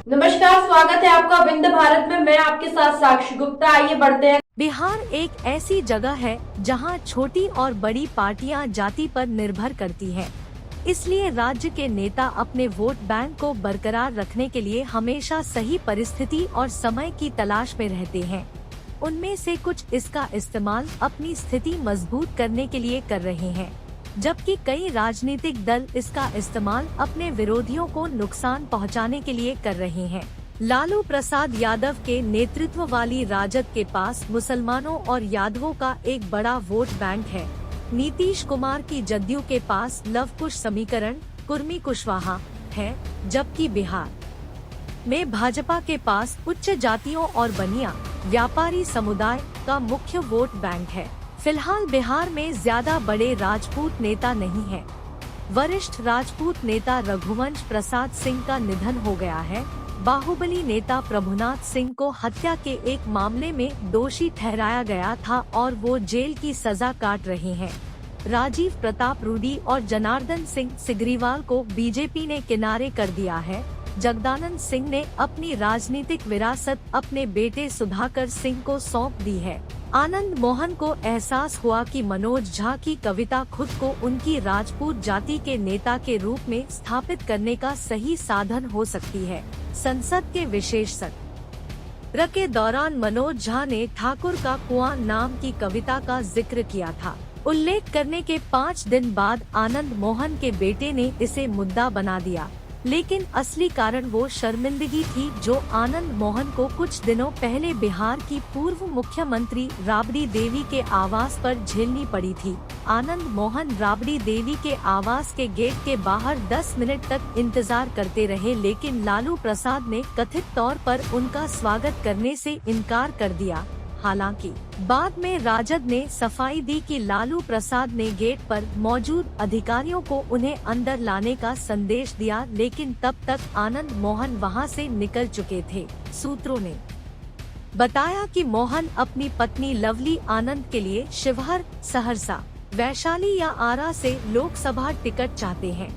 नमस्कार, स्वागत है आपका विंध्य भारत में। मैं आपके साथ साक्षी गुप्ता। आइए बढ़ते हैं। बिहार एक ऐसी जगह है जहां छोटी और बड़ी पार्टियां जाति पर निर्भर करती हैं। इसलिए राज्य के नेता अपने वोट बैंक को बरकरार रखने के लिए हमेशा सही परिस्थिति और समय की तलाश में रहते हैं। उनमें से कुछ इसका इस्तेमाल अपनी स्थिति मजबूत करने के लिए कर रहे हैं, जबकि कई राजनीतिक दल इसका इस्तेमाल अपने विरोधियों को नुकसान पहुंचाने के लिए कर रहे हैं। लालू प्रसाद यादव के नेतृत्व वाली राजद के पास मुसलमानों और यादवों का एक बड़ा वोट बैंक है। नीतीश कुमार की जदयू के पास लव कुश समीकरण, कुर्मी कुशवाहा है, जबकि बिहार में भाजपा के पास उच्च जातियों और बनिया व्यापारी समुदाय का मुख्य वोट बैंक है। फिलहाल बिहार में ज्यादा बड़े राजपूत नेता नहीं है। वरिष्ठ राजपूत नेता रघुवंश प्रसाद सिंह का निधन हो गया है। बाहुबली नेता प्रभुनाथ सिंह को हत्या के एक मामले में दोषी ठहराया गया था और वो जेल की सजा काट रहे हैं। राजीव प्रताप रूडी और जनार्दन सिंह सिग्रीवाल को बीजेपी ने किनारे कर दिया है। जगदानंद सिंह ने अपनी राजनीतिक विरासत अपने बेटे सुधाकर सिंह को सौंप दी है। आनंद मोहन को एहसास हुआ कि मनोज झा की कविता खुद को उनकी राजपूत जाति के नेता के रूप में स्थापित करने का सही साधन हो सकती है। संसद के विशेष सत्र के दौरान मनोज झा ने ठाकुर का कुआं नाम की कविता का जिक्र किया था। उल्लेख करने के 5 दिन बाद आनंद मोहन के बेटे ने इसे मुद्दा बना दिया, लेकिन असली कारण वो शर्मिंदगी थी जो आनंद मोहन को कुछ दिनों पहले बिहार की पूर्व मुख्यमंत्री राबड़ी देवी के आवास पर झेलनी पड़ी थी। आनंद मोहन राबड़ी देवी के आवास के गेट के बाहर 10 मिनट तक इंतजार करते रहे, लेकिन लालू प्रसाद ने कथित तौर पर उनका स्वागत करने से इनकार कर दिया। हालांकि बाद में राजद ने सफाई दी कि लालू प्रसाद ने गेट पर मौजूद अधिकारियों को उन्हें अंदर लाने का संदेश दिया, लेकिन तब तक आनंद मोहन वहां से निकल चुके थे। सूत्रों ने बताया कि मोहन अपनी पत्नी लवली आनंद के लिए शिवहर, सहरसा, वैशाली या आरा से लोकसभा टिकट चाहते हैं।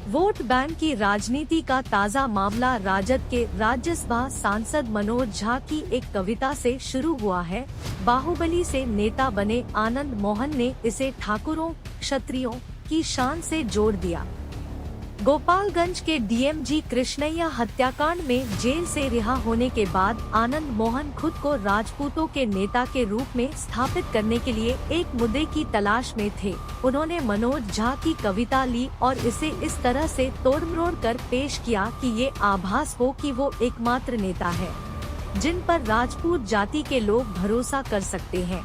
वोट बैंक की राजनीति का ताज़ा मामला राजद के राज्यसभा सांसद मनोज झा की एक कविता से शुरू हुआ है। बाहुबली से नेता बने आनंद मोहन ने इसे ठाकुरों, क्षत्रियों की शान से जोड़ दिया। गोपालगंज के डीएमजी कृष्णैया हत्याकांड में जेल से रिहा होने के बाद आनंद मोहन खुद को राजपूतों के नेता के रूप में स्थापित करने के लिए एक मुद्दे की तलाश में थे। उन्होंने मनोज झा की कविता ली और इसे इस तरह से तोड़मरोड़ कर पेश किया कि ये आभास हो कि वो एकमात्र नेता है जिन पर राजपूत जाति के लोग भरोसा कर सकते हैं।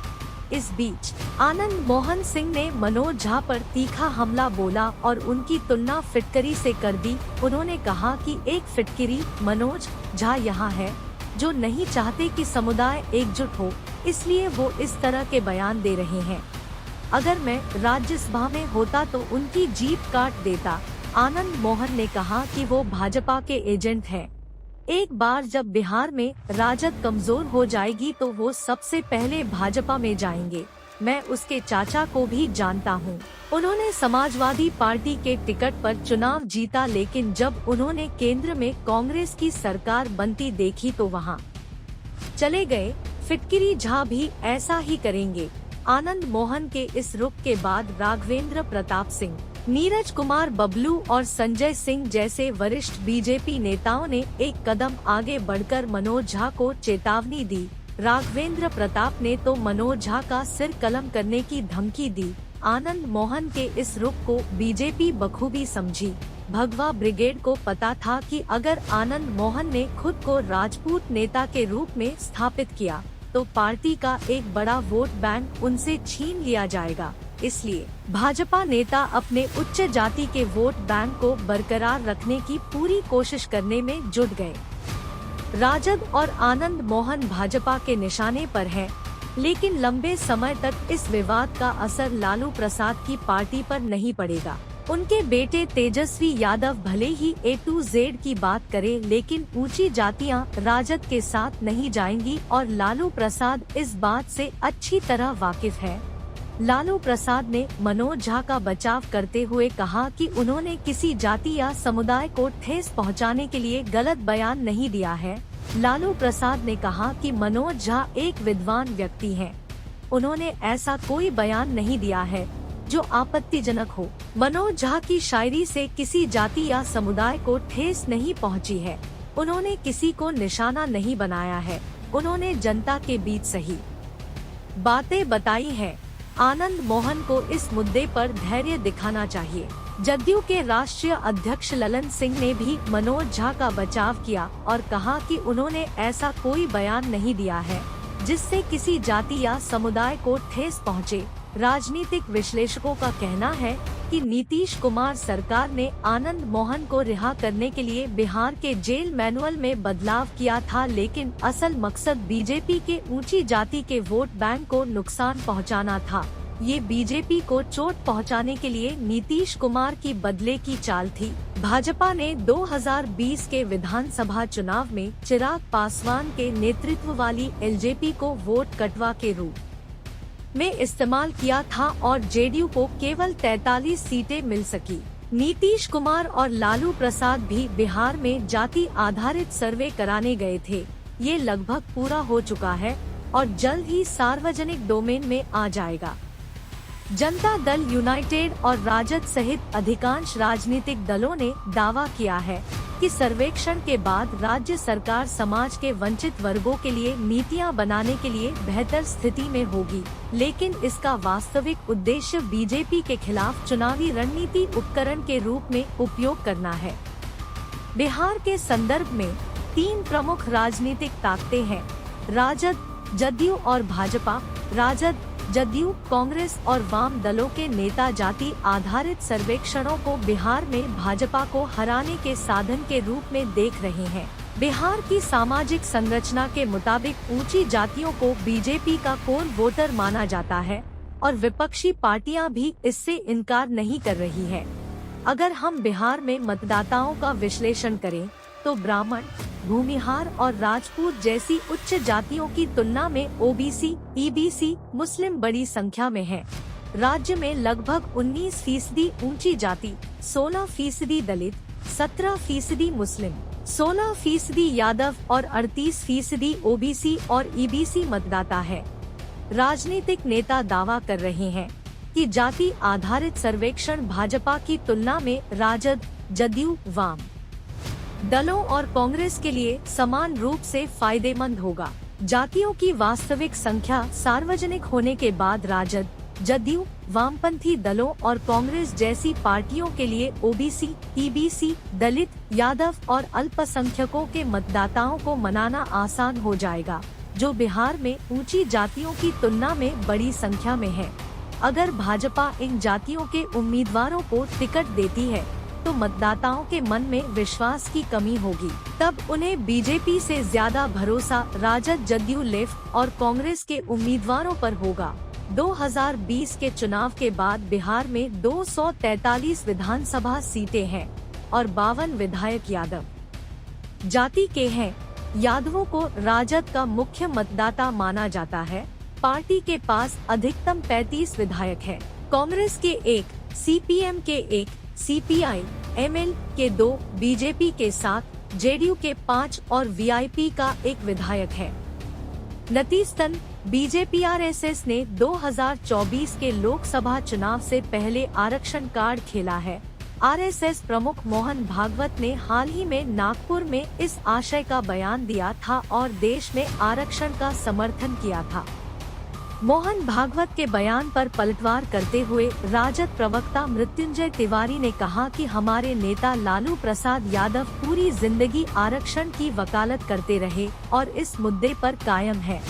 इस बीच आनंद मोहन सिंह ने मनोज झा पर तीखा हमला बोला और उनकी तुलना फिटकरी से कर दी। उन्होंने कहा कि एक फिटकरी मनोज झा यहाँ है जो नहीं चाहते कि समुदाय एकजुट हो, इसलिए वो इस तरह के बयान दे रहे हैं। अगर मैं राज्यसभा में होता तो उनकी जीभ काट देता। आनंद मोहन ने कहा कि वो भाजपा के एजेंट हैं। एक बार जब बिहार में राजद कमजोर हो जाएगी तो वो सबसे पहले भाजपा में जाएंगे। मैं उसके चाचा को भी जानता हूँ। उन्होंने समाजवादी पार्टी के टिकट पर चुनाव जीता, लेकिन जब उन्होंने केंद्र में कांग्रेस की सरकार बनती देखी तो वहाँ चले गए। फिटकरी झा भी ऐसा ही करेंगे। आनंद मोहन के इस रुख के बाद राघवेंद्र प्रताप सिंह, नीरज कुमार बबलू और संजय सिंह जैसे वरिष्ठ बीजेपी नेताओं ने एक कदम आगे बढ़कर मनोज झा को चेतावनी दी। राघवेंद्र प्रताप ने तो मनोज झा का सिर कलम करने की धमकी दी। आनंद मोहन के इस रुख को बीजेपी बखूबी समझी। भगवा ब्रिगेड को पता था कि अगर आनंद मोहन ने खुद को राजपूत नेता के रूप में स्थापित किया तो पार्टी का एक बड़ा वोट बैंक उनसे छीन लिया जाएगा। इसलिए भाजपा नेता अपने उच्च जाति के वोट बैंक को बरकरार रखने की पूरी कोशिश करने में जुट गए। राजद और आनंद मोहन भाजपा के निशाने पर हैं, लेकिन लंबे समय तक इस विवाद का असर लालू प्रसाद की पार्टी पर नहीं पड़ेगा। उनके बेटे तेजस्वी यादव भले ही A to Z की बात करें, लेकिन ऊंची जातियां राजद के साथ नहीं जाएंगी और लालू प्रसाद इस बात से अच्छी तरह वाकिफ है। लालू प्रसाद ने मनोज झा का बचाव करते हुए कहा कि उन्होंने किसी जाति या समुदाय को ठेस पहुंचाने के लिए गलत बयान नहीं दिया है। लालू प्रसाद ने कहा कि मनोज झा एक विद्वान व्यक्ति हैं। उन्होंने ऐसा कोई बयान नहीं दिया है जो आपत्तिजनक हो। मनोज झा की शायरी से किसी जाति या समुदाय को ठेस नहीं पहुंची है। उन्होंने किसी को निशाना नहीं बनाया है। उन्होंने जनता के बीच सही बातें बताई हैं। आनंद मोहन को इस मुद्दे पर धैर्य दिखाना चाहिए। जदयू के राष्ट्रीय अध्यक्ष ललन सिंह ने भी मनोज झा का बचाव किया और कहा कि उन्होंने ऐसा कोई बयान नहीं दिया है जिससे किसी जाति या समुदाय को ठेस पहुंचे। राजनीतिक विश्लेषकों का कहना है कि नीतीश कुमार सरकार ने आनंद मोहन को रिहा करने के लिए बिहार के जेल मैनुअल में बदलाव किया था, लेकिन असल मकसद बीजेपी के ऊंची जाति के वोट बैंक को नुकसान पहुंचाना था। ये बीजेपी को चोट पहुंचाने के लिए नीतीश कुमार की बदले की चाल थी। भाजपा ने 2020 के विधानसभा चुनाव में चिराग पासवान के नेतृत्व वाली एलजेपी को वोट कटवा के रूप में इस्तेमाल किया था और जेडीयू को केवल 43 सीटें मिल सकी। नीतीश कुमार और लालू प्रसाद भी बिहार में जाति आधारित सर्वे कराने गए थे। ये लगभग पूरा हो चुका है और जल्द ही सार्वजनिक डोमेन में आ जाएगा। जनता दल यूनाइटेड और राजद सहित अधिकांश राजनीतिक दलों ने दावा किया है कि सर्वेक्षण के बाद राज्य सरकार समाज के वंचित वर्गों के लिए नीतियां बनाने के लिए बेहतर स्थिति में होगी, लेकिन इसका वास्तविक उद्देश्य बीजेपी के खिलाफ चुनावी रणनीति उपकरण के रूप में उपयोग करना है। बिहार के संदर्भ में 3 प्रमुख राजनीतिक ताकतें हैं: राजद, जदयू और भाजपा। राजद, जदयू, कांग्रेस और वाम दलों के नेता जाति आधारित सर्वेक्षणों को बिहार में भाजपा को हराने के साधन के रूप में देख रहे हैं। बिहार की सामाजिक संरचना के मुताबिक ऊंची जातियों को बीजेपी का कोर वोटर माना जाता है और विपक्षी पार्टियां भी इससे इनकार नहीं कर रही है। अगर हम बिहार में मतदाताओं का विश्लेषण करें तो ब्राह्मण, भूमिहार और राजपूत जैसी उच्च जातियों की तुलना में ओबीसी, ईबीसी, मुस्लिम बड़ी संख्या में हैं। राज्य में लगभग 19% ऊंची जाति, 16% दलित, 17% मुस्लिम, 16% यादव और 38% ओबीसी और ईबीसी मतदाता है। राजनीतिक नेता दावा कर रहे हैं कि जाति आधारित सर्वेक्षण भाजपा की तुलना में राजद, जदयू, वाम दलों और कांग्रेस के लिए समान रूप से फायदेमंद होगा। जातियों की वास्तविक संख्या सार्वजनिक होने के बाद राजद, जदयू, वामपंथी दलों और कांग्रेस जैसी पार्टियों के लिए ओबीसी, ईबीसी, दलित, यादव और अल्पसंख्यकों के मतदाताओं को मनाना आसान हो जाएगा, जो बिहार में ऊंची जातियों की तुलना में बड़ी संख्या में है। अगर भाजपा इन जातियों के उम्मीदवारों को टिकट देती है तो मतदाताओं के मन में विश्वास की कमी होगी। तब उन्हें बीजेपी से ज्यादा भरोसा राजद, जदयू, लेफ्ट और कांग्रेस के उम्मीदवारों पर होगा। 2020 के चुनाव के बाद बिहार में 243 विधानसभा सीटें हैं और 52 विधायक यादव जाति के हैं। यादवों को राजद का मुख्य मतदाता माना जाता है। पार्टी के पास अधिकतम 35 विधायक हैं। कांग्रेस के 1, सीपीएम के 1, सीपीआई, एमएल के 2, बीजेपी के 7, जेडीयू के 5 और वीआईपी का 1 विधायक है। नतीजतन बीजेपी आरएसएस ने 2024 के लोकसभा चुनाव से पहले आरक्षण कार्ड खेला है। आरएसएस प्रमुख मोहन भागवत ने हाल ही में नागपुर में इस आशय का बयान दिया था और देश में आरक्षण का समर्थन किया था। मोहन भागवत के बयान पर पलटवार करते हुए राजद प्रवक्ता मृत्युंजय तिवारी ने कहा कि हमारे नेता लालू प्रसाद यादव पूरी जिंदगी आरक्षण की वकालत करते रहे और इस मुद्दे पर कायम है।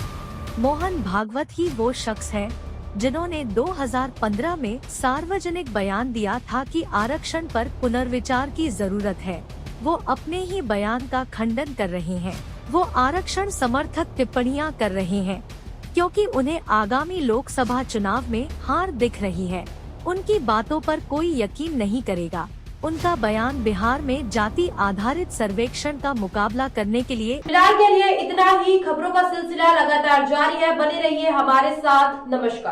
मोहन भागवत ही वो शख्स है जिन्होंने 2015 में सार्वजनिक बयान दिया था कि आरक्षण पर पुनर्विचार की जरूरत है। वो अपने ही बयान का खंडन कर रहे हैं। वो आरक्षण समर्थक टिप्पणियां कर रहे हैं क्योंकि उन्हें आगामी लोकसभा चुनाव में हार दिख रही है। उनकी बातों पर कोई यकीन नहीं करेगा। उनका बयान बिहार में जाति आधारित सर्वेक्षण का मुकाबला करने के लिए। फिलहाल के लिए इतना ही। खबरों का सिलसिला लगातार जारी है, बने रहिए हमारे साथ। नमस्कार।